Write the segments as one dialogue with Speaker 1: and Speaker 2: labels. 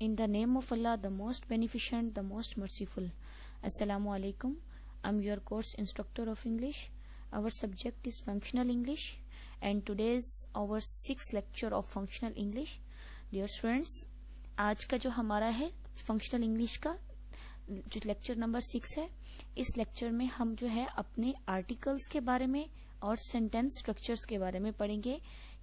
Speaker 1: In the name of Allah, the most beneficent, the most merciful. Assalamu alaikum. I'm your course instructor of English. Our subject is functional English and today is our 6th lecture of functional English. Dear students, आज का जो हमारा है functional English का जो lecture number 6 है, इस lecture में हम जो है अपने आर्टिकल्स के बारे में और सेंटेंस स्ट्रक्चर्स के बारे में पढ़ेंगे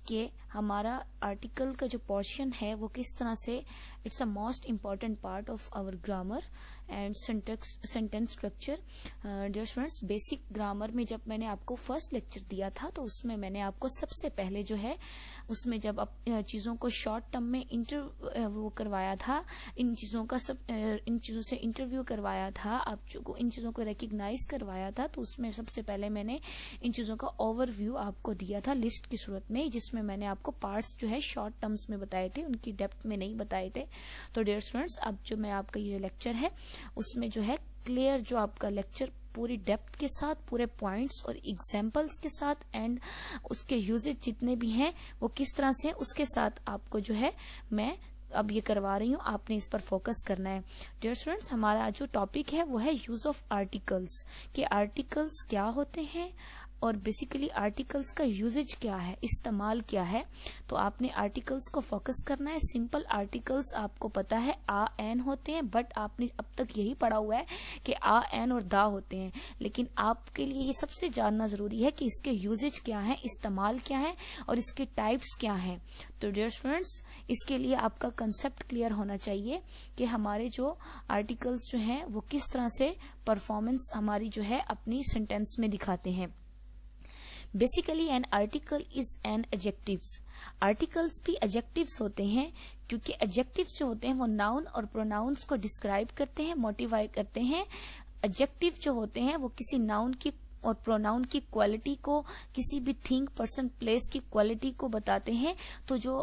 Speaker 1: कि हमारा आर्टिकल का जो पोर्शन है वो किस तरह से it's a most important part of our grammar and sentence structure. Dear students, basic grammar में जब मैंने आपको फर्स्ट लेक्चर दिया था तो उसमें मैंने आपको सबसे पहले जो है उसमें जब चीजों को शॉर्ट टर्म में वो करवाया था, इन चीजों से इंटरव्यू करवाया था, आपको इन चीजों को रिकग्नाइज करवाया था, तो उसमें सबसे पहले मैंने इन चीजों का ओवरव्यू आपको दिया था लिस्ट की सूरत में, जिसमें मैंने आपको पार्ट्स जो है शॉर्ट टर्म्स में बताए थे, उनकी डेप्थ में नहीं बताए थे. तो डियर स्टूडेंट्स, अब जो मैं आपका ये लेक्चर है उसमें जो है क्लियर जो आपका लेक्चर पूरी डेप्थ के साथ, पूरे पॉइंट्स और एग्जांपल्स के साथ एंड उसके यूजेज जितने भी हैं वो किस तरह से उसके साथ आपको जो है मैं अब ये करवा रही हूँ. आपने इस पर फोकस करना है. डियर स्टूडेंट्स, हमारा जो टॉपिक है वो है यूज ऑफ आर्टिकल्स, कि आर्टिकल्स क्या होते हैं और बेसिकली आर्टिकल्स का यूजेज क्या है, इस्तेमाल क्या है. तो आपने आर्टिकल्स को फोकस करना है. सिंपल आर्टिकल्स आपको पता है आ एन होते हैं, बट आपने अब तक यही पढ़ा हुआ है कि आ एन और दा होते हैं, लेकिन आपके लिए ये सबसे जानना जरूरी है कि इसके यूजेज क्या है, इस्तेमाल क्या है और इसके टाइप्स क्या हैं. तो डियर स्टूडेंट्स, इसके लिए आपका कंसेप्ट क्लियर होना चाहिए कि हमारे जो आर्टिकल्स जो हैं वो किस तरह से परफॉर्मेंस हमारी जो है अपनी सेंटेंस में दिखाते हैं. Basically an article is an adjectives. Articles भी एडजेक्टिव्स होते हैं क्योंकि एडजेक्टिव्स जो होते हैं वो नाउन और प्रोनाउंस को डिस्क्राइब करते हैं, मोटिफाई करते हैं. एडजेक्टिव जो होते हैं वो किसी नाउन की और प्रोनाउन की क्वालिटी को, किसी भी थिंग, पर्सन, प्लेस की क्वालिटी को बताते हैं. तो जो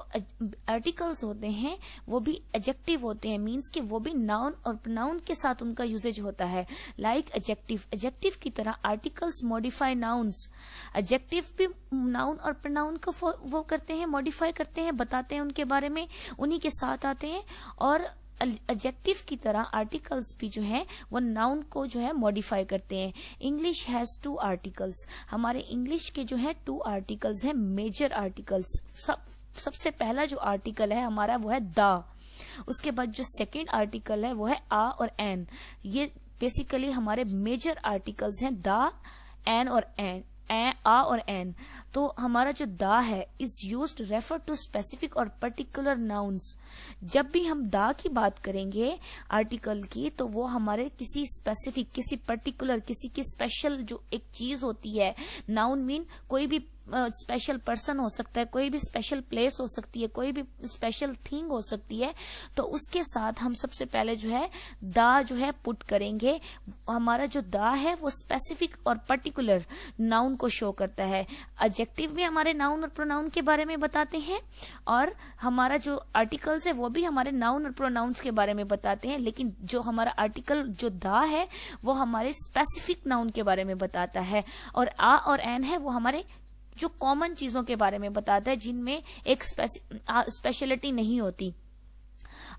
Speaker 1: आर्टिकल्स होते हैं वो भी एडजेक्टिव होते हैं, मींस कि वो भी नाउन और प्रोनाउन के साथ उनका यूजेज होता है. लाइक एडजेक्टिव की तरह आर्टिकल्स मॉडिफाई नाउन्स. एडजेक्टिव भी नाउन और प्रोनाउन को वो करते हैं, मॉडिफाई करते हैं, बताते हैं उनके बारे में, उन्हीं के साथ आते हैं. और एडजेक्टिव की तरह आर्टिकल्स भी जो है वो नाउन को जो है मॉडिफाई करते हैं. English has 2 articles. हमारे इंग्लिश के जो है 2 आर्टिकल्स हैं, मेजर आर्टिकल्स. सबसे पहला जो आर्टिकल है हमारा वो है दा. उसके बाद जो सेकंड आर्टिकल है वो है आ और एन. ये बेसिकली हमारे मेजर आर्टिकल्स हैं, दा, एन और एन, आ और एन. तो हमारा जो दा है is used refer to specific और पर्टिकुलर नाउन्स. जब भी हम दा की बात करेंगे आर्टिकल की, तो वो हमारे किसी स्पेसिफिक, किसी पर्टिकुलर, किसी की स्पेशल जो एक चीज होती है. नाउन मीन कोई भी स्पेशल पर्सन हो सकता है, कोई भी स्पेशल प्लेस हो सकती है, कोई भी स्पेशल थिंग हो सकती है. तो उसके साथ हम सबसे पहले जो है दा जो है पुट करेंगे. हमारा जो दा है वो स्पेसिफिक और पर्टिकुलर नाउन को शो करता है. एडजेक्टिव भी हमारे नाउन और प्रोनाउन के बारे में बताते हैं और हमारा जो आर्टिकल्स है वो भी हमारे नाउन और प्रोनाउंस के बारे में बताते हैं. लेकिन जो हमारा आर्टिकल जो दा है वो हमारे स्पेसिफिक नाउन के बारे में बताता है, और आ और एन है वो हमारे जो कॉमन चीजों के बारे में बताता है, जिनमें एक स्पेशलिटी नहीं होती.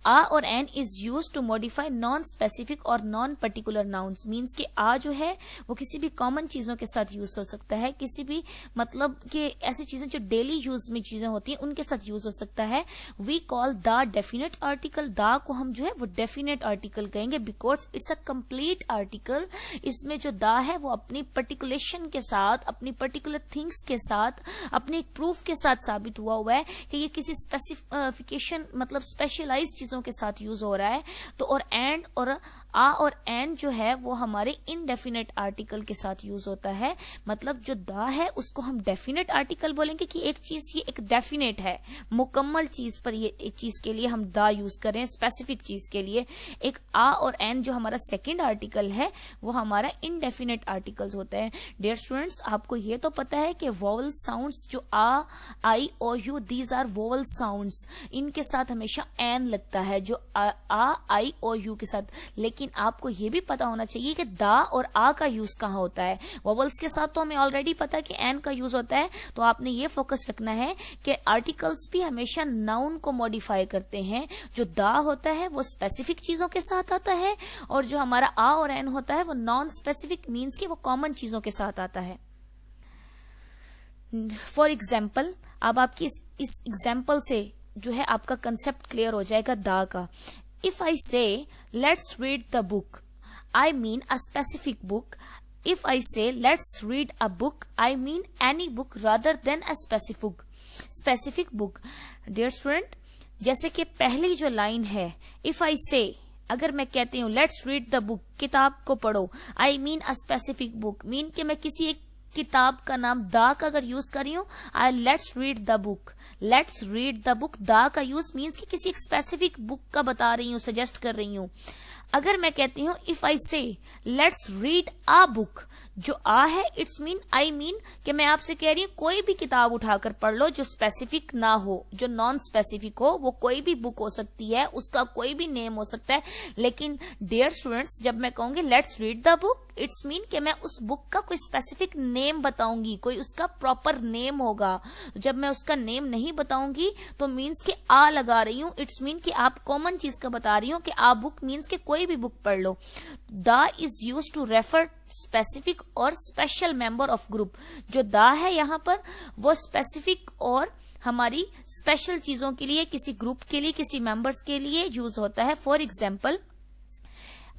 Speaker 1: आ और an is use to modify non specific और नॉन पर्टिकुलर नाउन्स. मीन्स कि आ जो है वो किसी भी कॉमन चीजों के साथ यूज हो सकता है, किसी भी मतलब कि ऐसी चीजें जो डेली यूज में चीजें होती हैं उनके साथ यूज हो सकता है. We call the definite article. The को हम जो है वो डेफिनेट आर्टिकल कहेंगे because it's a complete article. इसमें जो दा है वो अपनी पर्टिकुलेशन के साथ, अपनी पर्टिकुलर थिंग्स के साथ, अपने एक प्रूफ के साथ साबित हुआ है कि ये किसी स्पेसिफिकेशन मतलब स्पेशलाइज चीजों के साथ यूज हो रहा है. तो और एंड और आ और एन जो है वो हमारे इनडेफिनेट आर्टिकल के साथ यूज होता है. मतलब जो दा है उसको हम डेफिनेट आर्टिकल बोलेंगे कि एक चीज ये एक डेफिनेट है, मुकम्मल चीज पर ये एक चीज के लिए हम दा यूज करें, स्पेसिफिक चीज के लिए. एक आ और एन जो हमारा सेकंड आर्टिकल है वो हमारा इनडेफिनेट आर्टिकल्स होता है. डियर स्टूडेंट्स, आपको ये तो पता है कि वोवल साउंड्स जो आ, आई और U, these are vowel sounds. इनके साथ हमेशा एन लगता है, जो आ आई और यू के साथ। लेकिन आपको ये भी पता होना चाहिए कि दा और आ का यूज कहाँ होता है। वोवल्स के साथ तो हमें ऑलरेडी पता है कि एन का यूज होता है, तो आपने ये फोकस रखना है कि आर्टिकल्स भी हमेशा नाउन को मॉडिफाई करते हैं। जो दा होता है वो स्पेसिफिक चीजों के साथ आता है, और जो हमारा आ और एन होता है वो नॉन स्पेसिफिक, मीन्स कि वो कॉमन चीजों के साथ आता है। फॉर एग्जाम्पल, अब आपकी इस एग्जाम्पल से जो है आपका कंसेप्ट क्लियर हो जाएगा दा का। If I say let's read the book, I mean a specific book. If I say let's read a book, I mean any book rather than a specific book. Dear student, जैसे कि पहली जो line है, if I से, अगर मैं कहती हूँ लेट्स रीड द बुक, किताब को पढ़ो, आई mean a specific book, mean कि मैं किसी एक किताब का नाम दा का अगर यूज कर रही हूँ, I let's read the book, let's read the book, दा का यूज मीन्स कि किसी एक स्पेसिफिक बुक का बता रही हूँ, सजेस्ट कर रही हूँ। अगर मैं कहती हूँ if I say let's read uh book, जो आ है इट्स मीन आई मीन कि मैं आपसे कह रही हूँ कोई भी किताब उठाकर पढ़ लो जो स्पेसिफिक ना हो, जो नॉन स्पेसिफिक हो। वो कोई भी बुक हो सकती है, उसका कोई भी नेम हो सकता है। लेकिन डियर स्टूडेंट्स, जब मैं कहूंगी let's read the book, it's mean कि मैं उस बुक का कोई स्पेसिफिक नेम बताऊंगी, कोई उसका प्रॉपर नेम होगा। जब मैं उसका नेम नहीं बताऊंगी तो मीन्स कि आ लगा रही हूँ, इट्स मीन कि आप कॉमन चीज का बता रही हूँ कि आ बुक मीन्स कि कोई भी बुक पढ़ लो। The is use to refer specific और स्पेशल मेंबर ऑफ ग्रुप। जो दा है यहाँ पर वो स्पेसिफिक और हमारी स्पेशल चीजों के लिए, किसी ग्रुप के लिए, किसी मेंबर्स के लिए यूज होता है। For example,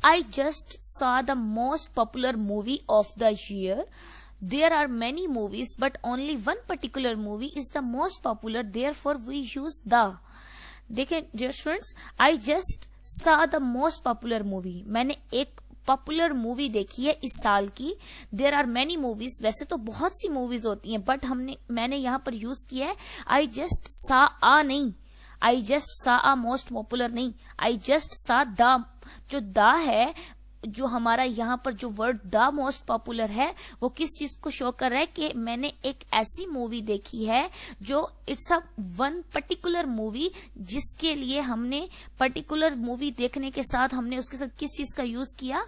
Speaker 1: I just saw the most popular movie of the year. There are many movies, but only one particular movie is the most popular. Therefore, we use the. देखें dear students, I just saw the most popular movie. मैंने एक popular movie देखी है इस साल की। There are many movies, वैसे तो बहुत सी मूवीज होती हैं, बट मैंने यहाँ पर यूज किया है आई जस्ट सा आ, नहीं आई जस्ट सा आ मोस्ट पॉपुलर, नहीं आई जस्ट सा द। जो दा है, जो हमारा यहाँ पर जो वर्ड द मोस्ट पॉपुलर है, वो किस चीज को शो कर रहा है कि मैंने एक ऐसी मूवी देखी है जो it's a one particular movie, जिसके लिए हमने पर्टिकुलर मूवी देखने के साथ हमने उसके साथ किस चीज का यूज किया,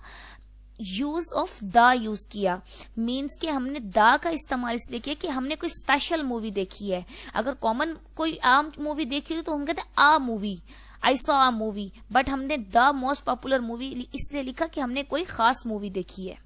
Speaker 1: यूज ऑफ द यूज किया। मीन्स कि हमने द का इस्तेमाल इसलिए किया कि हमने कोई स्पेशल मूवी देखी है। अगर कॉमन कोई आम मूवी देखी हो तो हम कहते हैं a movie, I saw a movie, but हमने द मोस्ट पॉपुलर मूवी इसलिए लिखा कि हमने कोई खास मूवी देखी है।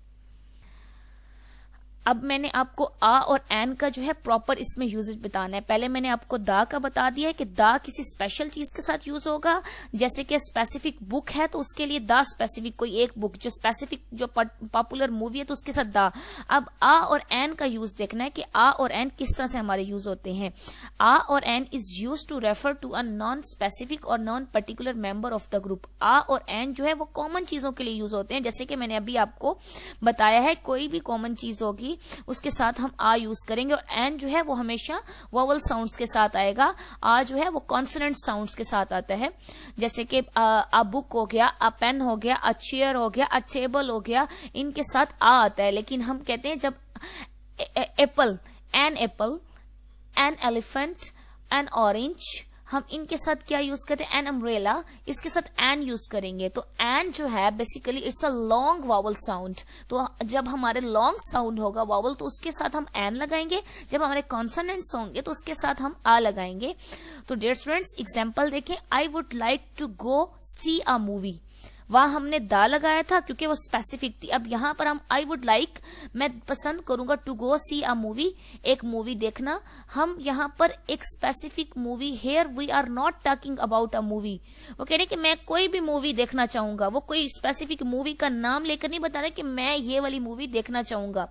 Speaker 1: अब मैंने आपको आ और एन का जो है प्रॉपर इसमें यूजेज बताना है। पहले मैंने आपको दा का बता दिया है कि दा किसी स्पेशल चीज के साथ यूज होगा, जैसे कि स्पेसिफिक बुक है तो उसके लिए दा स्पेसिफिक, कोई एक बुक जो स्पेसिफिक जो पॉपुलर मूवी है तो उसके साथ दा। अब आ और एन का यूज देखना है कि आ और एन किस तरह से हमारे यूज होते हैं। आ और an is use to refer to a non specific और non particular member of the group. A और एन जो है वो कॉमन चीजों के लिए यूज होते हैं, जैसे कि मैंने अभी आपको बताया है, कोई भी कॉमन चीज होगी उसके साथ हम आ यूज करेंगे। और एन जो है वो हमेशा वोवल साउंड्स के साथ आएगा। आ जो है वो कॉन्सोनेंट साउंड्स के साथ आता है, जैसे कि अ बुक हो गया, अ पेन हो गया, अ चेयर हो गया, अ टेबल हो गया, इनके साथ आ आता है। लेकिन हम कहते हैं जब Apple, an elephant, N orange, हम इनके साथ क्या यूज करते हैं, एन अम्ब्रेला, इसके साथ एन यूज करेंगे। तो एन जो है basically it's a long vowel sound. तो जब हमारे लॉन्ग साउंड होगा वावल तो उसके साथ हम एन लगाएंगे, जब हमारे कॉन्सोनेंट्स होंगे तो उसके साथ हम आ लगाएंगे। तो डियर स्टूडेंट्स, एग्जांपल देखें, I would like to go see a movie, वहां हमने दा लगाया था क्योंकि वो स्पेसिफिक थी। अब यहाँ पर हम आई वुड लाइक, मैं पसंद करूंगा to go see a movie, एक मूवी देखना। हम यहाँ पर एक specific movie, here we are not talking about a movie. वो कह रहे कि मैं कोई भी मूवी देखना चाहूंगा, वो कोई स्पेसिफिक मूवी का नाम लेकर नहीं बता रहे कि मैं ये वाली मूवी देखना चाहूंगा।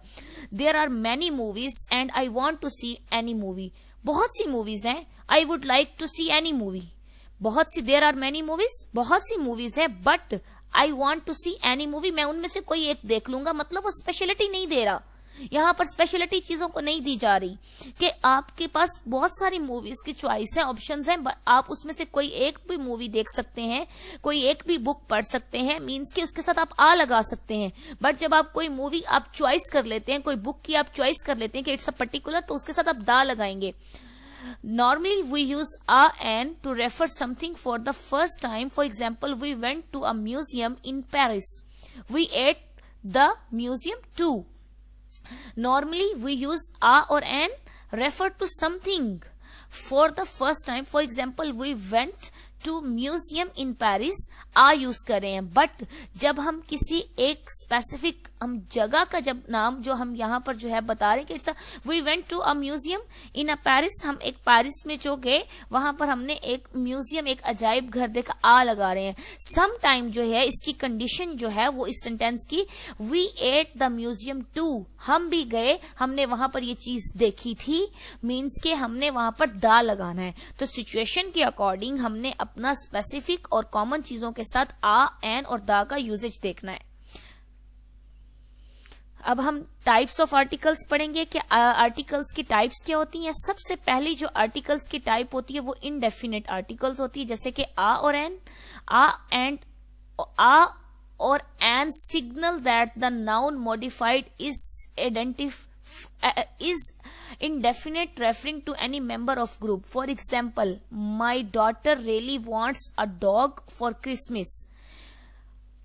Speaker 1: There are many movies and I want to see any movie, बहुत सी मूवीज हैं, I would like to see any movie, बहुत सी, देयर आर मैनी मूवीज, बहुत सी मूवीज है, but I want to see any movie, मैं उनमें से कोई एक देख लूंगा। मतलब वो स्पेशलिटी नहीं दे रहा, यहाँ पर स्पेशलिटी चीजों को नहीं दी जा रही कि आपके पास बहुत सारी मूवीज की चॉइस है, ऑप्शंस हैं, आप उसमें से कोई एक भी मूवी देख सकते हैं, कोई एक भी बुक पढ़ सकते हैं, मीन्स कि उसके साथ आप आ लगा सकते हैं। बट जब आप कोई मूवी आप चॉइस कर लेते हैं, कोई बुक की आप चॉइस कर लेते हैं कि इट्स अ पर्टिकुलर, तो उसके साथ आप दा लगाएंगे। Normally we use a and to refer something for the first time. For example, we went to a museum in Paris. We ate the museum too. Normally we use a or an refer to something for the first time. For example, we went to museum in Paris a use कर रहे हैं, but जब हम किसी एक specific हम जगह का जब नाम जो हम यहाँ पर जो है बता रहे हैं कि we went to a museum in a Paris, हम एक पेरिस में जो गए वहां पर हमने एक म्यूजियम एक अजायब घर देखा, आ लगा रहे हैं. सम टाइम जो है इसकी कंडीशन जो है वो इस सेंटेंस की we at the museum too, हम भी गए, हमने वहां पर ये चीज देखी थी, मीन्स के हमने वहां पर दा लगाना है. तो सिचुएशन के अकॉर्डिंग हमने अपना स्पेसिफिक और कॉमन चीजों के साथ आ, एन और दा का यूजेज देखना है. अब हम टाइप्स ऑफ आर्टिकल्स पढ़ेंगे कि आर्टिकल्स की टाइप्स क्या होती हैं. सबसे पहली जो आर्टिकल्स की टाइप होती है वो इनडेफिनेट आर्टिकल्स होती है, जैसे कि आ और एन. आ एंड आ और an signal that the noun modified is indefinite referring to any member of group. For example, my daughter really wants a dog for Christmas.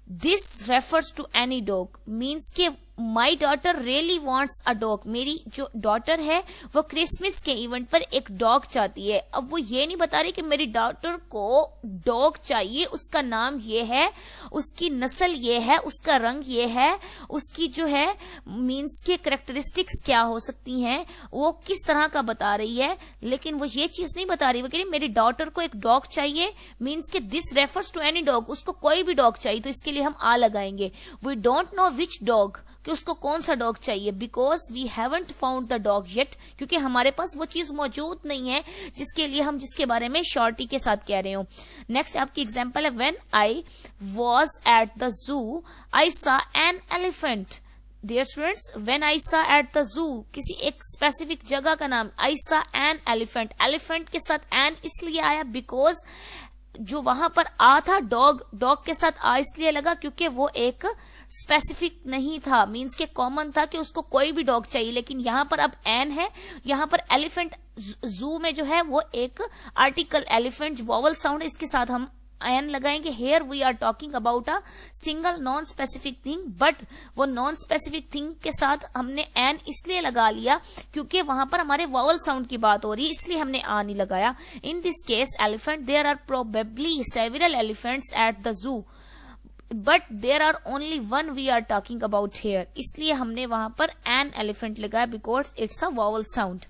Speaker 1: This refers to any dog. Means कि my daughter really wants a dog, मेरी जो daughter है वो Christmas के event पर एक dog चाहती है. अब वो ये नहीं बता रही कि मेरी डॉटर को डॉग चाहिए, उसका नाम ये है, उसकी नस्ल ये है, उसका रंग ये है, उसकी जो है मीन्स के कैरेक्टरिस्टिक्स क्या हो सकती हैं, वो किस तरह का बता रही है, लेकिन वो ये चीज नहीं बता रही. वो कह रही मेरी डॉटर को एक डॉग चाहिए, मीन्स के this refers to any dog, उसको कोई भी डॉग चाहिए, तो इसके लिए हम आ लगाएंगे. We don't know which dog, कि उसको कौन सा डॉग चाहिए, because we haven't found the dog yet, क्योंकि हमारे पास वो चीज मौजूद नहीं है जिसके लिए हम जिसके बारे में शॉर्टी के साथ कह रहे हो. नेक्स्ट आपकी एग्जांपल है when I was at the zoo I saw an elephant. Dear students, when I saw at the जू, किसी एक स्पेसिफिक जगह का नाम, आई सा एन एलिफेंट. एलिफेंट के साथ एन इसलिए आया बिकॉज जो वहां पर आ था डॉग के साथ आ इसलिए लगा क्योंकि वो एक स्पेसिफिक नहीं था, मींस के कॉमन था कि उसको कोई भी डॉग चाहिए. लेकिन यहां पर अब एन है, यहां पर एलिफेंट जू में जो है वो एक आर्टिकल एलिफेंट वॉवल साउंड, इसके साथ हम एन लगाएंगे. Here we are talking about a single non specific thing, but वो नॉन स्पेसिफिक थिंग के साथ हमने एन इसलिए लगा लिया क्योंकि वहां पर हमारे वॉवल साउंड की बात हो रही है, इसलिए हमने आ नहीं लगाया. In this case elephant, there are probably several elephants at the zoo, but there are only one we are talking about here, इसलिए हमने वहां पर एन एलिफेंट लगाया because it's a vowel sound.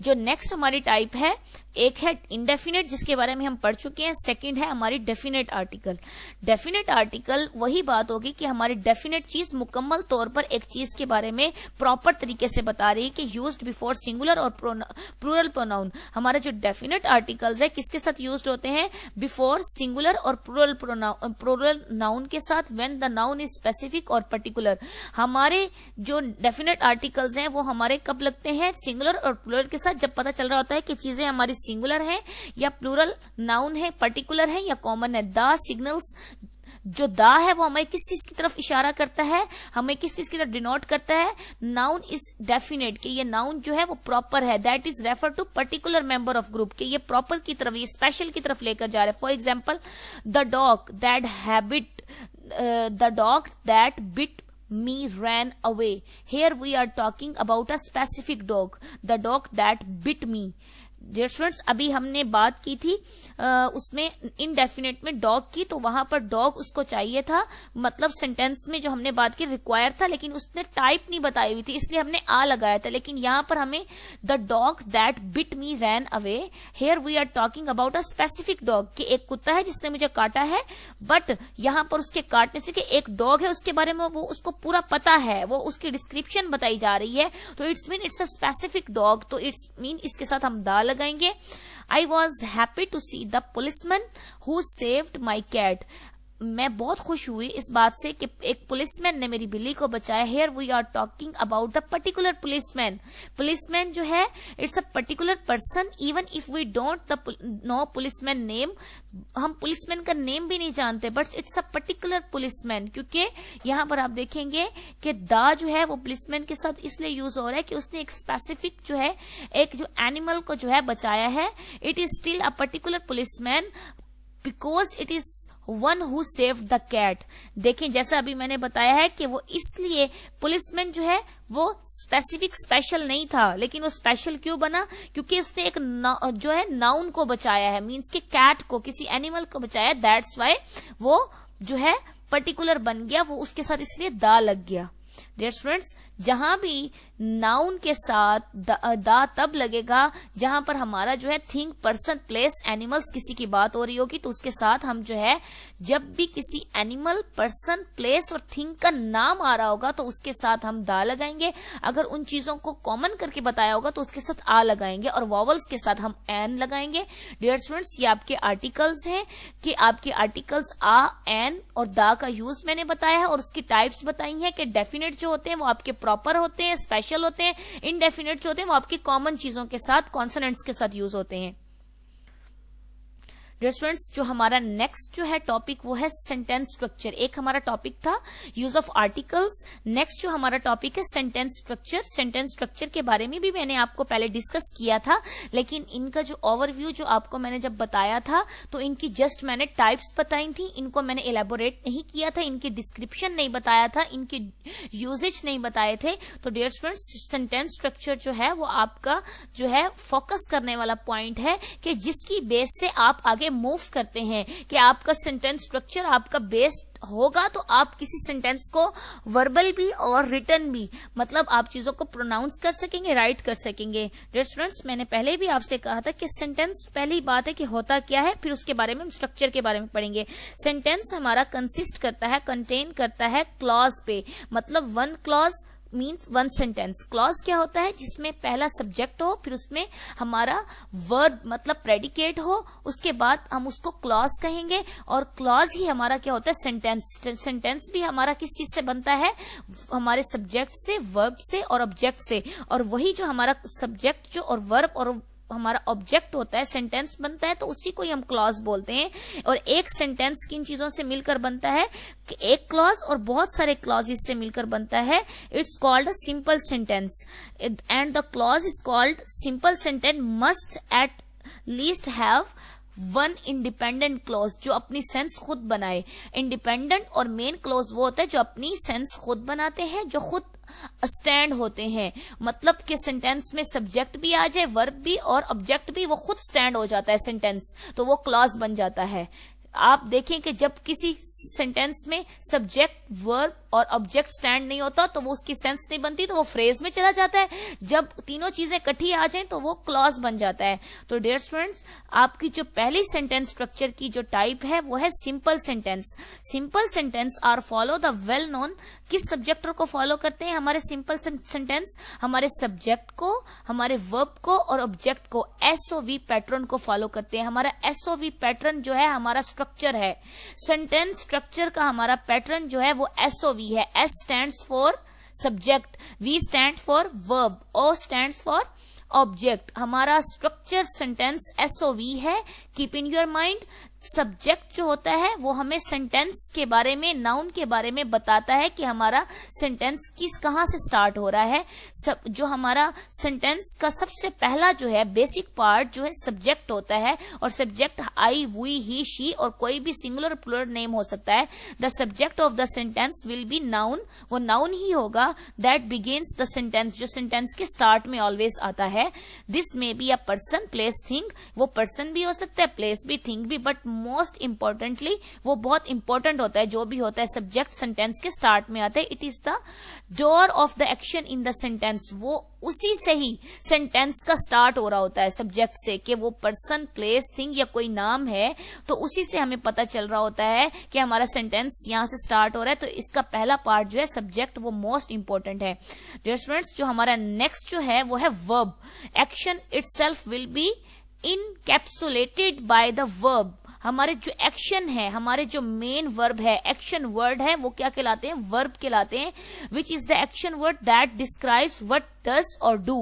Speaker 1: जो नेक्स्ट हमारी type है, एक है इंडेफिनेट जिसके बारे में हम पढ़ चुके हैं, सेकंड है हमारी डेफिनेट आर्टिकल. डेफिनेट आर्टिकल वही बात होगी कि हमारी डेफिनेट चीज मुकम्मल तौर पर एक चीज के बारे में प्रॉपर तरीके से बता रही है कि यूज्ड बिफोर सिंगुलर और प्लूरल प्रोनाउन. हमारा जो डेफिनेट आर्टिकल्स है किसके साथ यूज्ड होते हैं, बिफोर सिंगुलर और प्लूरल नाउन के साथ, when the noun is specific और पर्टिकुलर. हमारे जो डेफिनेट आर्टिकल्स हैं वो हमारे कब लगते हैं, सिंगुलर और प्लूरल के साथ, जब पता चल रहा होता है कि चीजें हमारी सिंगुलर है या प्लूरल नाउन है, पर्टिकुलर है या कॉमन है. दा सिग्नल्स, जो दा है वो हमें किस चीज की तरफ इशारा करता है, हमें किस चीज की तरफ डिनोट करता है, नाउन इज डेफिनेट, कि ये नाउन जो है वो प्रॉपर है, that is refer to particular member of group, कि ये प्रॉपर की तरफ, ये स्पेशल की तरफ लेकर जा रहा है. For example, the dog that bit me ran away. Here we are talking about a specific dog, the dog that bit me. Dear students, अभी हमने बात की थी उसमें इनडेफिनेट में डॉग की, तो वहां पर डॉग उसको चाहिए था, मतलब सेंटेंस में जो हमने बात की रिक्वायर था, लेकिन उसने टाइप नहीं बताई हुई थी इसलिए हमने आ लगाया था. लेकिन यहां पर हमें the dog that bit me ran away, here we are talking about a specific dog, कि एक कुत्ता है जिसने मुझे काटा है, बट यहां पर उसके काटने से कि एक डॉग है उसके बारे में वो उसको पूरा पता है, वो उसकी डिस्क्रिप्शन बताई जा रही है, तो it's mean it's a specific dog, तो इट्स मीन इसके साथ हम दा लगाएंगे. I was happy to see the policeman who saved my cat. मैं बहुत खुश हुई इस बात से कि एक पुलिसमैन ने मेरी बिल्ली को बचाया। Here we are talking about the particular policeman. Policeman जो है it's a particular person, even if we don't know policeman name, हम पुलिसमैन का नेम भी नहीं जानते, but it's a particular policeman, क्योंकि यहाँ पर आप देखेंगे कि दा जो है वो पुलिसमैन के साथ इसलिए यूज हो रहा है कि उसने एक स्पेसिफिक जो है एक जो एनिमल को जो है बचाया है। It is still a particular policeman because it is one who saved the cat. देखें जैसा अभी मैंने बताया है कि वो इसलिए पुलिसमैन जो है वो स्पेसिफिक स्पेशल नहीं था, लेकिन वो स्पेशल क्यों बना, क्योंकि उसने एक जो है नाउन को बचाया है, मीन्स कि कैट को, किसी एनिमल को बचाया, दैट्स वाई वो जो है पर्टिकुलर बन गया, वो उसके साथ इसलिए दा लग गया। डियर स्टूडेंट्स, जहां भी नाउन के साथ दा तब लगेगा जहां पर हमारा जो है थिंग, पर्सन, प्लेस, एनिमल्स किसी की बात हो रही होगी, तो उसके साथ हम जो है जब भी किसी एनिमल, पर्सन, प्लेस और थिंग का नाम आ रहा होगा तो उसके साथ हम दा लगाएंगे। अगर उन चीजों को कॉमन करके बताया होगा तो उसके साथ आ लगाएंगे, और वॉवल्स के साथ हम एन लगाएंगे। डियर स्टूडेंट्स, ये आपके आर्टिकल्स हैं कि आपके आर्टिकल्स आ, एन और दा का यूज मैंने बताया है, और उसकी टाइप्स बताई हैं कि डेफिनेट जो होते हैं वो आपके प्रॉपर होते हैं, स्पेशल होते हैं, इनडेफिनेट जो होते हैं वो आपकी कॉमन चीजों के साथ, कॉन्सोनेंट्स के साथ यूज होते हैं। डियर स्टूडेंट्स, जो हमारा नेक्स्ट जो है टॉपिक वो है सेंटेंस स्ट्रक्चर। एक हमारा टॉपिक था यूज ऑफ आर्टिकल्स, नेक्स्ट जो हमारा टॉपिक है सेंटेंस स्ट्रक्चर। सेंटेंस स्ट्रक्चर के बारे में भी मैंने आपको पहले डिस्कस किया था, लेकिन इनका जो ओवरव्यू जो आपको मैंने जब बताया था तो इनकी जस्ट मैंने टाइप्स बताई थी, इनको मैंने एलैबोरेट नहीं किया था, इनकी डिस्क्रिप्शन नहीं बताया था, इनके यूजेज नहीं बताए थे। तो डियर स्टूडेंट्स, सेंटेंस स्ट्रक्चर जो है वो आपका जो है फोकस करने वाला पॉइंट है कि जिसकी बेस से आप आगे मूव करते हैं, कि आपका सेंटेंस स्ट्रक्चर आपका बेस्ड होगा तो आप किसी सेंटेंस को वर्बल भी और रिटन भी, मतलब आप चीजों को प्रोनाउंस कर सकेंगे, राइट कर सकेंगे। डियर स्टूडेंट्स, मैंने पहले भी आपसे कहा था कि सेंटेंस पहली बात है कि होता क्या है, फिर उसके बारे में हम स्ट्रक्चर के बारे में पढ़ेंगे। सेंटेंस हमारा कंसिस्ट करता है, कंटेन करता है क्लॉज पे, मतलब one clause means one sentence. Clause क्या होता है, जिसमें पहला सब्जेक्ट हो, फिर उसमें हमारा वर्ब मतलब प्रेडिकेट हो, उसके बाद हम उसको क्लॉज कहेंगे, और क्लॉज ही हमारा क्या होता है, सेंटेंस। सेंटेंस भी हमारा किस चीज से बनता है, हमारे सब्जेक्ट से, वर्ब से और ऑब्जेक्ट से, और वही जो हमारा सब्जेक्ट जो और वर्ब और हमारा ऑब्जेक्ट होता है, सेंटेंस बनता है, तो उसी को ही हम क्लॉज बोलते हैं। और एक सेंटेंस किन चीजों से मिलकर बनता है, कि एक क्लॉज और बहुत सारे क्लॉजेस से मिलकर बनता है। It's called a simple sentence, and the clause is called simple sentence must at least have one independent clause, जो अपनी सेंस खुद बनाए। इंडिपेंडेंट और मेन क्लॉज वो होता है जो अपनी सेंस खुद बनाते हैं, जो खुद स्टैंड होते हैं, मतलब कि सेंटेंस में सब्जेक्ट भी आ जाए, वर्ब भी और ऑब्जेक्ट भी, वो खुद स्टैंड हो जाता है सेंटेंस, तो वो क्लॉज बन जाता है। आप देखें कि जब किसी सेंटेंस में सब्जेक्ट, वर्ब और ऑब्जेक्ट स्टैंड नहीं होता तो वो उसकी सेंस नहीं बनती, तो वो फ्रेज में चला जाता है। जब तीनों चीजें इकट्ठी आ जाएं तो वो क्लॉज बन जाता है। तो डियर स्टूडेंट्स, आपकी जो पहली सेंटेंस स्ट्रक्चर की जो टाइप है वो है simple sentence. Simple sentence are follow the well known, किस सब्जेक्ट को फॉलो करते हैं हमारे सिंपल सेंटेंस, हमारे सब्जेक्ट को, हमारे वर्ब को और ऑब्जेक्ट को एसओवी पैटर्न को फॉलो करते हैं। हमारा एसओवी पैटर्न जो है हमारा स्ट्रक्चर है। सेंटेंस स्ट्रक्चर का हमारा पैटर्न जो है वो एसओवी है। S stands for subject, V stand for verb, O stands for object. हमारा स्ट्रक्चर सेंटेंस एसओवी है। Keep in your mind, subject जो होता है वो हमें सेंटेंस के बारे में, नाउन के बारे में बताता है कि हमारा सेंटेंस कहां से स्टार्ट हो रहा है। जो हमारा सेंटेंस का सबसे पहला जो है बेसिक पार्ट जो है सब्जेक्ट होता है, और subject I, we, he, she और कोई भी सिंगुलर प्लूरल नेम हो सकता है। The subject of the sentence will be noun, वो नाउन ही होगा दैट बिगिंस द सेंटेंस, जो सेंटेंस के स्टार्ट में ऑलवेज आता है। This may be a person, place, thing, वो पर्सन भी हो सकता है, प्लेस भी, थिंग भी, बट मोस्ट इंपॉर्टेंटली वो बहुत इंपॉर्टेंट होता है, जो भी होता है सब्जेक्ट सेंटेंस के स्टार्ट में आता है। It is the door of the action in the sentence, वो उसी से ही सेंटेंस का स्टार्ट हो रहा होता है, सब्जेक्ट से, कि वो पर्सन, प्लेस, थिंग या कोई नाम है, तो उसी से हमें पता चल रहा होता है कि हमारा सेंटेंस यहां से स्टार्ट हो रहा है। तो इसका पहला पार्ट जो है सब्जेक्ट, वो मोस्ट इंपॉर्टेंट है। डियर स्टूडेंट्स, जो हमारा नेक्स्ट जो है वो है verb. Action itself will be encapsulated by the verb. हमारे जो एक्शन है, हमारे जो मेन वर्ब है, एक्शन वर्ड है, वो क्या कहलाते हैं? वर्ब कहलाते हैं. Which is the action word that describes what does or do,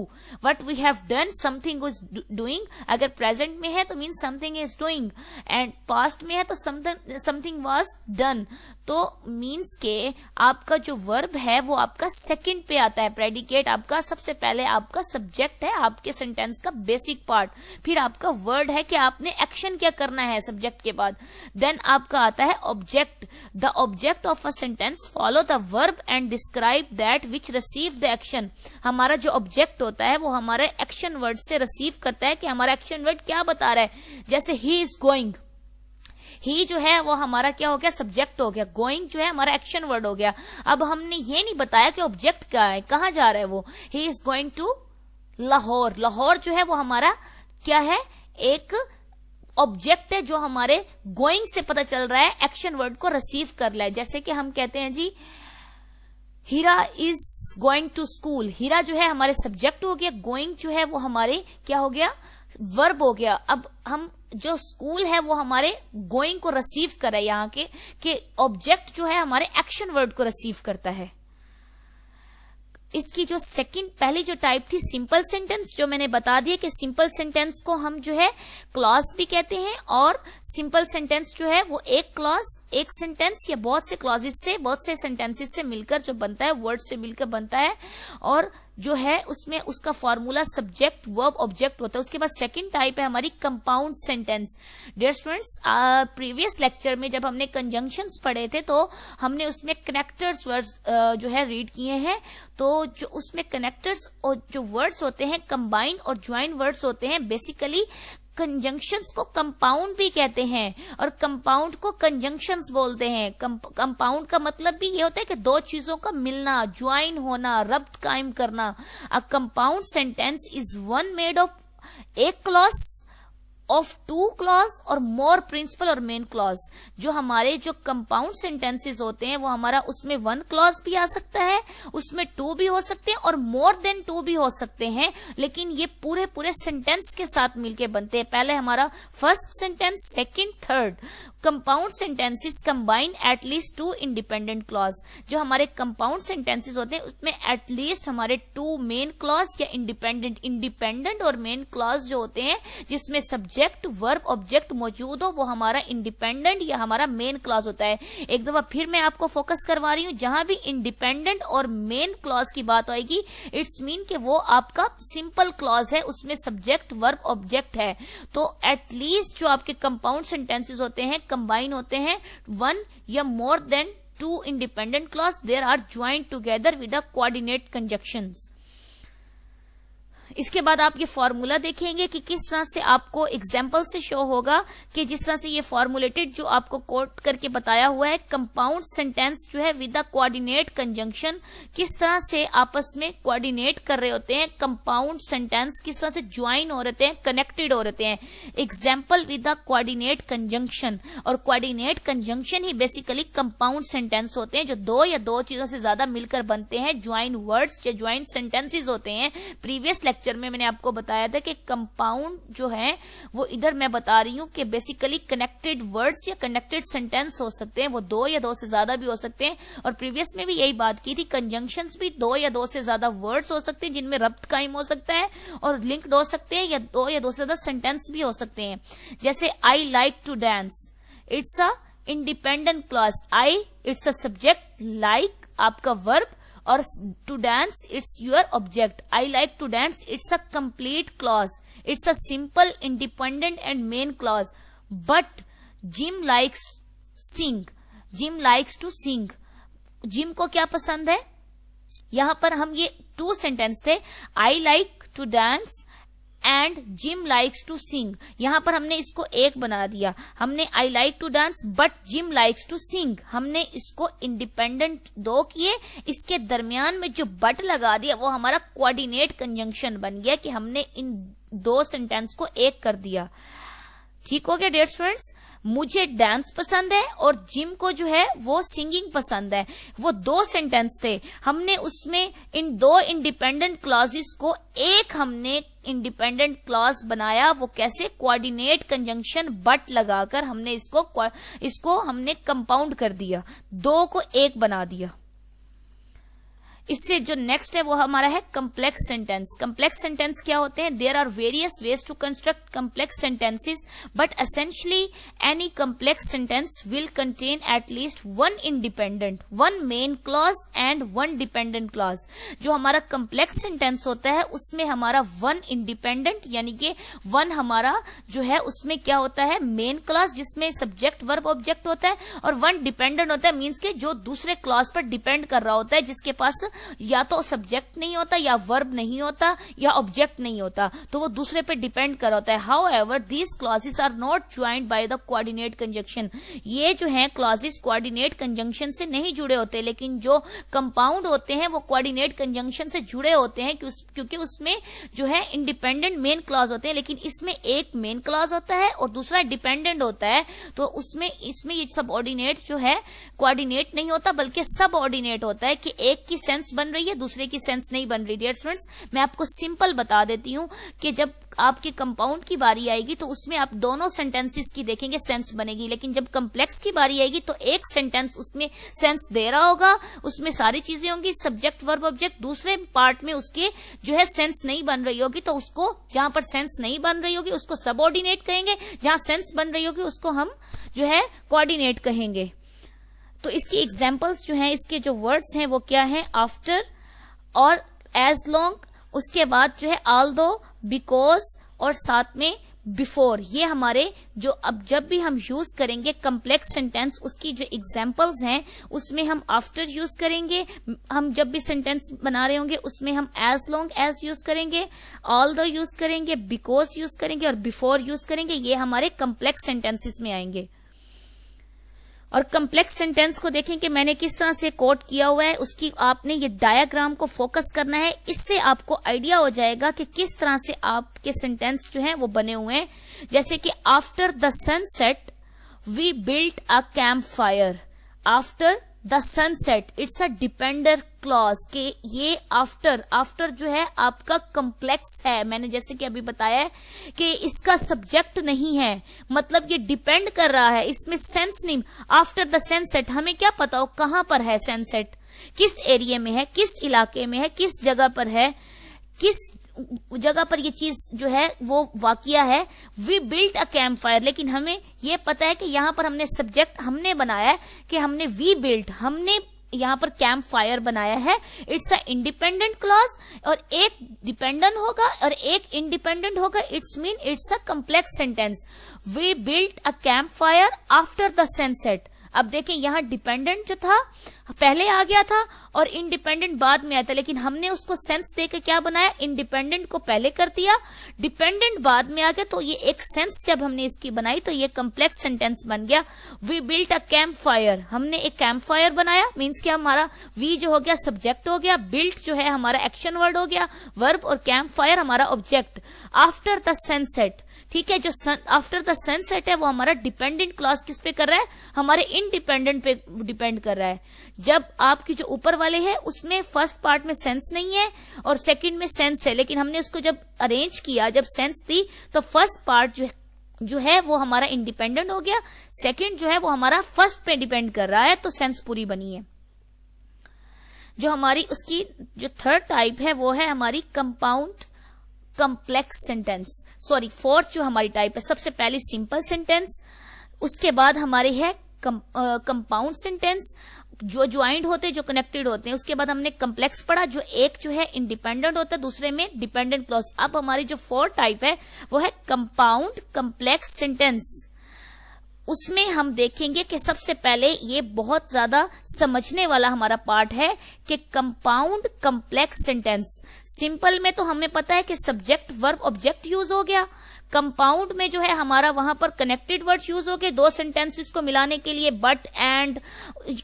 Speaker 1: what we have done, something was doing. अगर present में है तो means something is doing, and past में है तो something was done. तो means के आपका जो verb है वो आपका second पे आता है. predicate आपका सबसे पहले आपका subject है, आपके sentence का basic part. फिर आपका word है कि आपने action क्या करना है subject के बाद. then आपका आता है object. the object of a sentence follow the verb and describe that which receive the action. हमारा जो ऑब्जेक्ट होता है वो हमारे एक्शन वर्ड से रिसीव करता है कि हमारा एक्शन वर्ड क्या बता रहा है. जैसे ही इज गोइंग, ही जो है वो हमारा क्या हो गया? सब्जेक्ट हो गया. गोइंग जो है हमारा एक्शन वर्ड हो गया. अब हमने ये नहीं बताया कि ऑब्जेक्ट क्या है, कहाँ जा रहा है वो. He is going to Lahore. Lahore जो है वो हमारा क्या है? एक ऑब्जेक्ट है जो हमारे गोइंग से पता चल रहा है एक्शन वर्ड को रिसीव कर रहा है. जैसे कि हम कहते हैं जी हीरा इज गोइंग टू स्कूल. हीरा जो है हमारे सब्जेक्ट हो गया, गोइंग जो है वो हमारे क्या हो गया? वर्ब हो गया. अब हम जो स्कूल है वो हमारे गोइंग को रिसीव कर रहा है. यहाँ के ऑब्जेक्ट जो है हमारे एक्शन वर्ड को रिसीव करता है. इसकी जो सेकंड पहली जो टाइप थी सिंपल सेंटेंस, जो मैंने बता दिया कि सिंपल सेंटेंस को हम जो है क्लॉज भी कहते हैं, और सिंपल सेंटेंस जो है वो एक क्लॉज, एक सेंटेंस या बहुत से क्लॉजेस से, बहुत से सेंटेंसेस से मिलकर जो बनता है, वर्ड से मिलकर बनता है. और जो है उसमें उसका फॉर्मूला सब्जेक्ट वर्ब ऑब्जेक्ट होता है. उसके बाद सेकंड टाइप है हमारी compound sentence. Dear students, previous lecture में जब हमने कंजंक्शंस पढ़े थे तो हमने उसमें कनेक्टर्स वर्ड्स जो है रीड किए हैं. तो जो उसमें कनेक्टर्स और जो वर्ड्स होते हैं कंबाइन और ज्वाइन वर्ड्स होते हैं. बेसिकली कंजंक्शंस को कंपाउंड भी कहते हैं और कंपाउंड को कंजंक्शंस बोलते हैं. कंपाउंड का मतलब भी ये होता है कि दो चीजों का मिलना, ज्वाइन होना, रब्त कायम करना. A compound sentence is one made of एक क्लॉज, ऑफ टू क्लॉज और मोर प्रिंसिपल और मेन क्लॉज. जो हमारे जो कंपाउंड सेंटेंसेस होते हैं वो हमारा उसमें वन क्लॉज भी आ सकता है, उसमें टू भी हो सकते हैं और मोर देन टू भी हो सकते हैं. लेकिन ये पूरे पूरे सेंटेंस के साथ मिलके बनते हैं. पहले हमारा first sentence, second, third. Compound sentences combine at least to independent clause. जो हमारे कंपाउंड सेंटेंसेस होते हैं उसमें एटलीस्ट हमारे टू मेन क्लॉज या इंडिपेंडेंट और मेन क्लॉज जो होते हैं जिसमें सब्जेक्ट वर्ब ऑब्जेक्ट मौजूद हो, वो हमारा इंडिपेंडेंट या हमारा मेन क्लॉज होता है. एक दफा फिर मैं आपको फोकस करवा रही हूं, जहां भी इंडिपेंडेंट और मेन क्लॉज की बात आएगी इट्स मीन कि वो आपका सिंपल क्लॉज है, उसमें सब्जेक्ट वर्ब ऑब्जेक्ट है. तो एटलीस्ट जो आपके कंपाउंड सेंटेंसेस होते हैं कंबाइन होते हैं वन या more than two independent clause. There are joined together with the coordinate conjunctions. इसके बाद आप ये फॉर्मूला देखेंगे कि किस तरह से आपको एग्जाम्पल से शो होगा कि जिस तरह से ये फॉर्मुलेटेड जो आपको कोट करके बताया हुआ है, कंपाउंड सेंटेंस जो है विद द कोऑर्डिनेट कंजंक्शन किस तरह से आपस में कोऑर्डिनेट कर रहे होते हैं. कंपाउंड सेंटेंस किस तरह से ज्वाइन हो रहते हैं, कनेक्टेड हो रहते हैं. Example with the coordinate conjunction. और कोऑर्डिनेट कंजंक्शन ही बेसिकली कंपाउंड सेंटेंस होते हैं जो दो या दो चीजों से ज्यादा मिलकर बनते हैं. ज्वाइन वर्ड्स या ज्वाइन सेंटेंसेज होते हैं. प्रीवियस लेक्चर में मैंने आपको बताया था कि कंपाउंड जो है वो इधर मैं बता रही हूं कि बेसिकली कनेक्टेड वर्ड्स या कनेक्टेड सेंटेंस हो सकते हैं. वो दो या दो से ज्यादा भी हो सकते हैं. और प्रीवियस में भी यही बात की थी, कंजंक्शंस भी दो या दो से ज्यादा वर्ड्स हो सकते हैं जिनमें रब्त कायम हो सकता है और लिंक्ड हो सकते हैं, या दो से ज्यादा सेंटेंस भी हो सकते हैं. जैसे I like to dance, it's a independent clause. I it's a subject, like आपका वर्ब और to dance it's your object. I like to dance it's a complete clause. It's a simple independent and main clause. But Jim likes sing, Jim likes to sing. Jim को क्या पसंद है? यहां पर हम ये टू सेंटेंस थे, I like to dance and Jim likes to sing. यहां पर हमने इसको एक बना दिया. हमने I like to dance but Jim likes to sing, हमने इसको इंडिपेंडेंट दो किए. इसके दरमियान में जो बट लगा दिया वो हमारा कोऑर्डिनेट कंजंक्शन बन गया कि हमने इन दो सेंटेंस को एक कर दिया. ठीक हो गया डियर स्टूडेंट्स. मुझे डांस पसंद है और जिम को जो है वो सिंगिंग पसंद है। वो दो सेंटेंस थे, हमने उसमें इन दो इंडिपेंडेंट क्लॉजेस को एक हमने इंडिपेंडेंट क्लॉज बनाया। वो कैसे? कोऑर्डिनेट कंजंक्शन बट लगाकर हमने इसको हमने कंपाउंड कर दिया, दो को एक बना दिया। इससे जो नेक्स्ट है वो हमारा है कम्प्लेक्स सेंटेंस। कम्प्लेक्स सेंटेंस क्या होते हैं? There are various ways to construct complex sentences, but essentially any complex sentence will contain at least one independent, one main clause and one dependent clause. जो हमारा complex sentence होता है उसमें हमारा one independent यानी कि वन हमारा जो है उसमें क्या होता है? मेन क्लॉज जिसमें सब्जेक्ट वर्ब ऑब्जेक्ट होता है, और वन डिपेंडेंट होता है मीन्स के जो दूसरे क्लॉज पर डिपेंड कर रहा होता है, जिसके पास या तो सब्जेक्ट नहीं होता, या वर्ब नहीं होता, या ऑब्जेक्ट नहीं होता, तो वो दूसरे पे डिपेंड कर होता है। However these clauses are not joined by the coordinate conjunction. ये जो है क्लॉजेस कोऑर्डिनेट कंजंक्शन से नहीं जुड़े होते, लेकिन जो कंपाउंड होते हैं वो कोऑर्डिनेट कंजंक्शन से जुड़े होते हैं, क्योंकि उसमें जो है इंडिपेंडेंट मेन क्लॉज होते हैं, लेकिन इसमें एक मेन क्लॉज होता है और दूसरा डिपेंडेंट होता है। तो इसमें ये सबऑर्डिनेट जो है कोऑर्डिनेट नहीं होता बल्कि सबऑर्डिनेट होता है, कि एक की सेंस बन रही है दूसरे की सेंस नहीं बन रही। डियर स्टूडेंट्स, मैं आपको सिंपल बता देती हूं कि जब आपके कंपाउंड की बारी आएगी तो उसमें आप दोनों सेंटेंसेस की देखेंगे सेंस बनेगी, लेकिन जब कम्प्लेक्स की बारी आएगी तो एक सेंटेंस उसमें सेंस दे रहा होगा, उसमें सारी चीजें होंगी, सब्जेक्ट वर्ब ऑब्जेक्ट, दूसरे पार्ट में उसके जो है सेंस नहीं बन रही होगी, तो उसको जहां पर सेंस नहीं बन रही होगी उसको सबऑर्डिनेट कहेंगे, जहां सेंस बन रही होगी उसको हम जो है कोऑर्डिनेट कहेंगे। तो इसकी एग्जाम्पल्स जो हैं, इसके जो वर्ड्स हैं वो क्या हैं? आफ्टर और एज लॉन्ग, उसके बाद जो है ऑल्दो, बिकॉज और साथ में बिफोर। ये हमारे जो अब जब भी हम यूज करेंगे कम्प्लेक्स सेंटेंस, उसकी जो एग्जाम्पल्स हैं उसमें हम आफ्टर यूज करेंगे, हम जब भी सेंटेंस बना रहे होंगे उसमें हम एज लॉन्ग एज यूज करेंगे, ऑल्दो यूज करेंगे, बिकॉज यूज करेंगे और बिफोर यूज करेंगे। ये हमारे कम्प्लेक्स सेंटेंसेस में आएंगे। और कम्प्लेक्स सेंटेंस को देखें कि मैंने किस तरह से कोट किया हुआ है, उसकी आपने ये डायग्राम को फोकस करना है, इससे आपको आइडिया हो जाएगा कि किस तरह से आपके सेंटेंस जो हैं वो बने हुए हैं। जैसे कि after the sunset we built a camp fire. After the sunset, it's a dependent clause के ये आफ्टर जो है आपका कम्प्लेक्स है। मैंने जैसे कि अभी बताया है कि इसका सब्जेक्ट नहीं है, मतलब ये डिपेंड कर रहा है, इसमें सेंस नहीं। आफ्टर द सनसेट, हमें क्या पता हो कहां पर है सनसेट, किस एरिया में है, किस इलाके में है, किस जगह पर है, किस जगह पर ये चीज जो है वो वाकिया है। We built a camp fire, लेकिन हमें ये पता है कि यहां पर हमने सब्जेक्ट हमने बनाया है कि हमने वी बिल्ट, हमने यहां पर कैंप फायर बनाया है। इट्स अ इंडिपेंडेंट क्लॉज, और एक डिपेंडेंट होगा और एक इंडिपेंडेंट होगा, it's mean it's a complex sentence. We built a camp fire after the sunset. अब देखें यहां डिपेंडेंट जो था पहले आ गया था और इंडिपेंडेंट बाद में आया था, लेकिन हमने उसको सेंस देकर क्या बनाया? इंडिपेंडेंट को पहले कर दिया, डिपेंडेंट बाद में आ गया, तो ये एक सेंस जब हमने इसकी बनाई तो ये कम्प्लेक्स सेंटेंस बन गया। We built a camp fire, हमने एक कैंप फायर बनाया, मीन्स कि हमारा वी जो हो गया सब्जेक्ट हो गया, बिल्ट जो है हमारा एक्शन वर्ड हो गया वर्ब, और कैंप फायर हमारा ऑब्जेक्ट। आफ्टर द सनसेट, ठीक है, जो आफ्टर द सनसेट है वो हमारा डिपेंडेंट क्लॉज किस पे कर रहा है? हमारे इंडिपेंडेंट पे डिपेंड कर रहा है। जब आपकी जो ऊपर वाले है उसमें फर्स्ट पार्ट में सेंस नहीं है और सेकंड में सेंस है, लेकिन हमने उसको जब अरेंज किया, जब सेंस दी, तो फर्स्ट पार्ट जो है वो हमारा इंडिपेंडेंट हो गया, सेकंड जो है वो हमारा फर्स्ट पे डिपेंड कर रहा है, तो सेंस पूरी बनी है। जो हमारी उसकी जो थर्ड टाइप है वो है हमारी compound complex sentence, sorry fourth जो हमारी टाइप है। सबसे पहले सिंपल सेंटेंस, उसके बाद हमारे है कंपाउंड सेंटेंस, जो ज्वाइंट होते हैं, जो कनेक्टेड होते हैं। उसके बाद हमने कम्प्लेक्स पढ़ा, जो एक जो है इंडिपेंडेंट होता है, दूसरे में डिपेंडेंट क्लॉज। अब हमारी जो फोर्थ टाइप है वो है कंपाउंड कम्प्लेक्स सेंटेंस। उसमें हम देखेंगे कि सबसे पहले ये बहुत ज्यादा समझने वाला हमारा पार्ट है कि कंपाउंड कम्प्लेक्स सेंटेंस। सिंपल में तो हमें पता है कि सब्जेक्ट वर्ब ऑब्जेक्ट यूज हो गया, कंपाउंड में जो है हमारा वहां पर कनेक्टेड वर्ड्स यूज हो गए, दो सेंटेंसेस को मिलाने के लिए बट एंड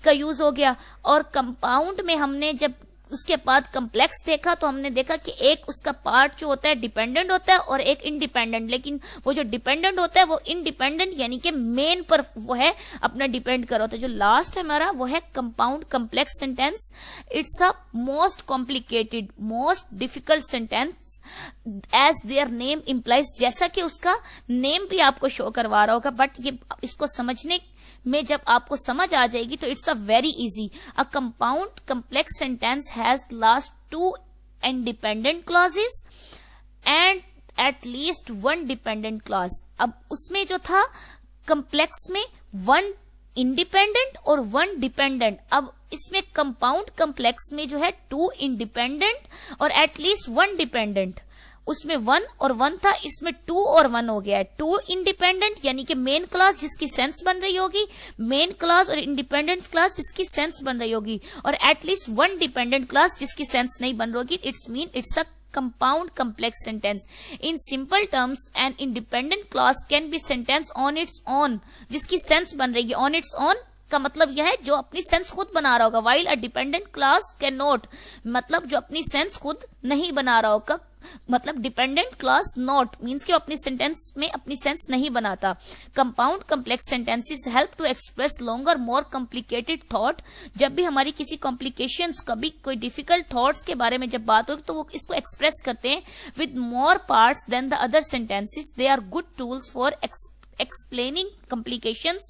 Speaker 1: का यूज हो गया। और कंपाउंड में हमने जब उसके बाद कम्प्लेक्स देखा तो हमने देखा कि एक उसका पार्ट जो होता है डिपेंडेंट होता है और एक इंडिपेंडेंट, लेकिन वो जो डिपेंडेंट होता है वो इंडिपेंडेंट यानी कि मेन पर वो है अपना डिपेंड कर होता है। जो लास्ट है हमारा वो है compound complex sentence. It's a most complicated most difficult sentence as their name implies, जैसा कि उसका नेम भी आपको शो करवा रहा होगा, बट ये इसको समझने में जब आपको समझ आ जाएगी तो it's a very easy. A compound complex sentence has last 2 independent clauses and at least 1 dependent clause. अब उसमें जो था कम्प्लेक्स में 1 इंडिपेंडेंट और 1 डिपेंडेंट, अब इसमें कंपाउंड कम्प्लेक्स में जो है 2 इंडिपेंडेंट और एटलीस्ट 1 डिपेंडेंट। उसमें 1 और 1 था, इसमें 2 और 1 हो गया है। 2 इंडिपेंडेंट यानी कि मेन क्लास जिसकी सेंस बन रही होगी, मेन क्लास और इंडिपेंडेंट क्लास जिसकी सेंस बन रही होगी, और एटलीस्ट 1 डिपेंडेंट क्लास जिसकी सेंस नहीं बन रही होगी। It's mean it's a compound complex sentence. In simple terms, an independent clause can be sentenced on its own, जिसकी सेंस बन रही है। on its own का मतलब यह है जो अपनी सेंस खुद बना रहा होगा, while a dependent clause cannot, मतलब जो अपनी सेंस खुद नहीं बना रहा होगा, मतलब डिपेंडेंट क्लॉज नॉट मीन्स कि वो अपनी सेंटेंस में अपनी सेंस नहीं बनाता। Compound complex sentences help to express longer more complicated thought. जब भी हमारी किसी कॉम्प्लिकेशंस, कभी कोई डिफिकल्ट थॉट्स के बारे में जब बात होगी तो वो इसको एक्सप्रेस करते हैं with more parts than the other sentences. They are good tools for explaining complications,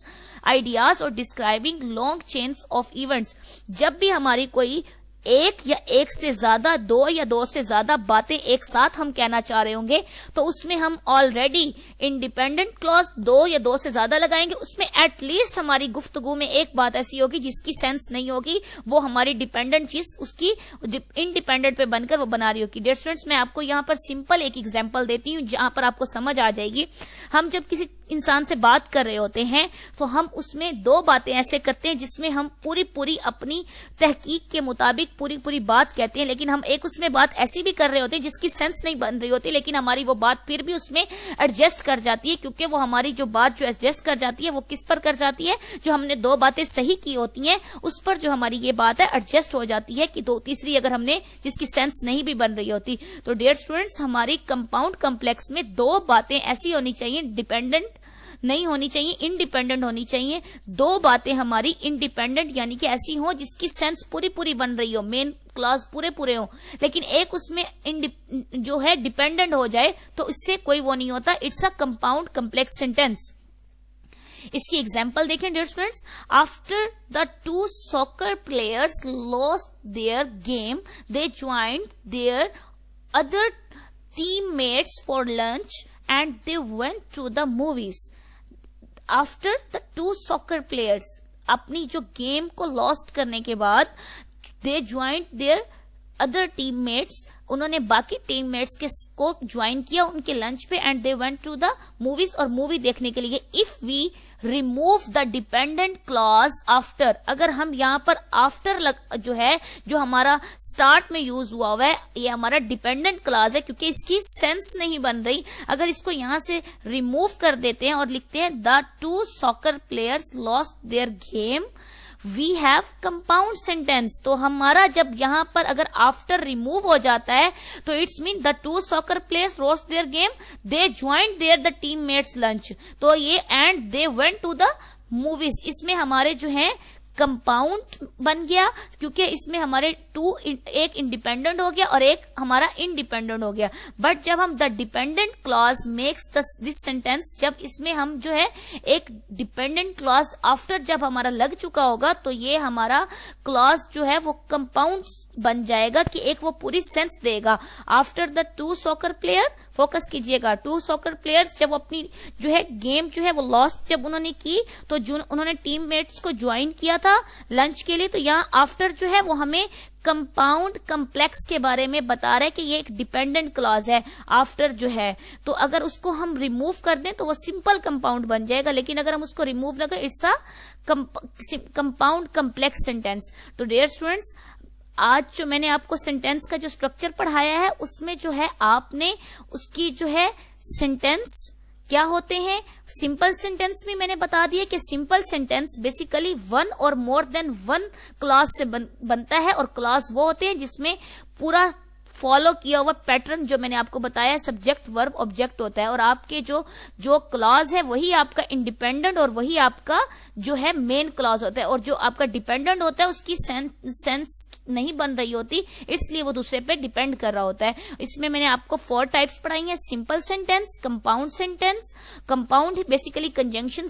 Speaker 1: ideas or describing long chains of events। जब भी हमारी कोई एक या एक से ज्यादा, 2 या 2 से ज्यादा बातें एक साथ हम कहना चाह रहे होंगे तो उसमें हम ऑलरेडी इंडिपेंडेंट क्लॉज 2 या 2 से ज्यादा लगाएंगे। उसमें एटलीस्ट हमारी गुफ्तगू में एक बात ऐसी होगी जिसकी सेंस नहीं होगी, वो हमारी डिपेंडेंट चीज उसकी इंडिपेंडेंट पे बनकर वो बना रही होगी। डियर स्टूडेंट्स, मैं आपको यहाँ पर सिंपल एक एग्जाम्पल देती हूँ जहां पर आपको समझ आ जाएगी। हम जब किसी इंसान से बात कर रहे होते हैं तो हम उसमें 2 बातें ऐसे करते हैं जिसमें हम पूरी अपनी तहकीक के मुताबिक पूरी बात कहते हैं, लेकिन हम एक उसमें बात ऐसी भी कर रहे होते हैं जिसकी सेंस नहीं बन रही होती, लेकिन हमारी वो बात फिर भी उसमें एडजस्ट कर जाती है, क्योंकि वो हमारी जो बात जो एडजस्ट कर जाती है वो किस पर कर जाती है, जो हमने 2 बातें सही की होती हैं उस पर जो हमारी ये बात है एडजस्ट हो जाती है कि 2 तीसरी अगर हमने जिसकी सेंस नहीं भी बन रही होती। तो डियर स्टूडेंट्स, हमारी कंपाउंड कम्प्लेक्स में 2 बातें ऐसी होनी चाहिए, डिपेंडेंट नहीं होनी चाहिए, इंडिपेंडेंट होनी चाहिए। 2 बातें हमारी इंडिपेंडेंट यानी कि ऐसी हो जिसकी सेंस पूरी बन रही हो, मेन क्लॉज पूरे हो, लेकिन एक उसमें जो है डिपेंडेंट हो जाए तो इससे कोई वो नहीं होता। It's a compound complex sentence. इसकी एग्जाम्पल देखें dear students. After the 2 soccer players lost their game they joined their other teammates for lunch and they went to the movies. After the 2 soccer players, अपनी जो game को lost करने के बाद they joined their other teammates, उन्होंने बाकी teammates के को ज्वाइन किया उनके लंच पे, and they went to the movies, और मूवी देखने के लिए। If we remove the dependent clause after, अगर हम यहाँ पर आफ्टर जो है जो हमारा स्टार्ट में यूज हुआ है ये हमारा डिपेंडेंट क्लॉज है क्योंकि इसकी सेंस नहीं बन रही। अगर इसको यहाँ से रिमूव कर देते हैं और लिखते हैं the 2 soccer players lost their game we have compound sentence, तो हमारा जब यहाँ पर अगर आफ्टर रिमूव हो जाता है तो it's mean the 2 soccer players lost their game they joined their the teammates lunch, तो ये and they went to the movies, इसमें हमारे जो है कंपाउंड बन गया क्योंकि इसमें हमारे 2 एक इंडिपेंडेंट हो गया और एक हमारा इंडिपेंडेंट हो गया। बट जब हम the dependent clause makes this sentence, जब इसमें हम जो है एक डिपेंडेंट क्लॉज आफ्टर जब हमारा लग चुका होगा तो ये हमारा क्लॉज जो है वो कंपाउंड बन जाएगा कि एक वो पूरी सेंस देगा। After the 2 soccer player, focus कीजिएगा, 2 सॉकर प्लेयर्स जब अपनी जो है गेम जो है वो लॉस्ट जब उन्होंने की तो जो उन्होंने टीममेट्स को ज्वाइन किया था लंच के लिए, तो यहाँ आफ्टर जो है वो हमें कंपाउंड कम्प्लेक्स के बारे में बता रहा है कि ये एक डिपेंडेंट क्लॉज है आफ्टर जो है। तो अगर उसको हम रिमूव कर दें तो वो सिंपल कंपाउंड बन जाएगा, लेकिन अगर हम उसको रिमूव न करें it's a compound complex sentence. तो डियर स्टूडेंट्स, आज जो मैंने आपको सेंटेंस का जो स्ट्रक्चर पढ़ाया है उसमें जो है आपने उसकी जो है सेंटेंस क्या होते हैं? सिंपल सेंटेंस में मैंने बता दिया कि सिंपल सेंटेंस बेसिकली वन और मोर देन वन क्लॉज से बनता है, और क्लॉज वो होते हैं जिसमें पूरा फॉलो किया हुआ पैटर्न जो मैंने आपको बताया सब्जेक्ट वर्ब ऑब्जेक्ट होता है, और आपके जो क्लॉज है वही आपका इंडिपेंडेंट और वही आपका जो है मेन क्लॉज होता है, और जो आपका डिपेंडेंट होता है उसकी सेंस नहीं बन रही होती, इसलिए वो दूसरे पे डिपेंड कर रहा होता है। इसमें मैंने आपको 4 टाइप्स पढ़ाई हैं: simple sentence, compound sentence. Compound basically conjunction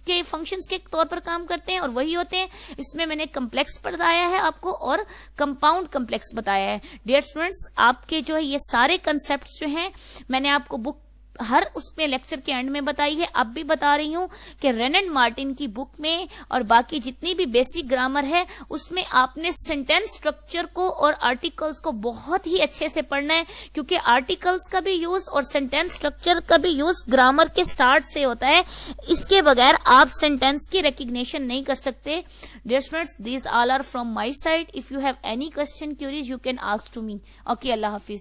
Speaker 1: के फंक्शंस के तौर पर काम करते हैं और वही होते हैं। इसमें मैंने कम्प्लेक्स बताया है आपको और कंपाउंड कम्प्लेक्स बताया है। डियर स्टूडेंट्स, आपके जो है ये सारे कंसेप्ट जो हैं मैंने आपको बुक हर उसमें लेक्चर के एंड में बताई है, अब भी बता रही हूं कि रेन एंड मार्टिन की बुक में और बाकी जितनी भी बेसिक ग्रामर है उसमें आपने सेंटेंस स्ट्रक्चर को और आर्टिकल्स को बहुत ही अच्छे से पढ़ना है, क्योंकि आर्टिकल्स का भी यूज और सेंटेंस स्ट्रक्चर का भी यूज ग्रामर के स्टार्ट से होता है। इसके बगैर आप सेंटेंस की रिकग्निशन नहीं कर सकते। Dear students, these all are from my side. If you have any question queries you can ask to me. Okay, अल्लाह हाफिज।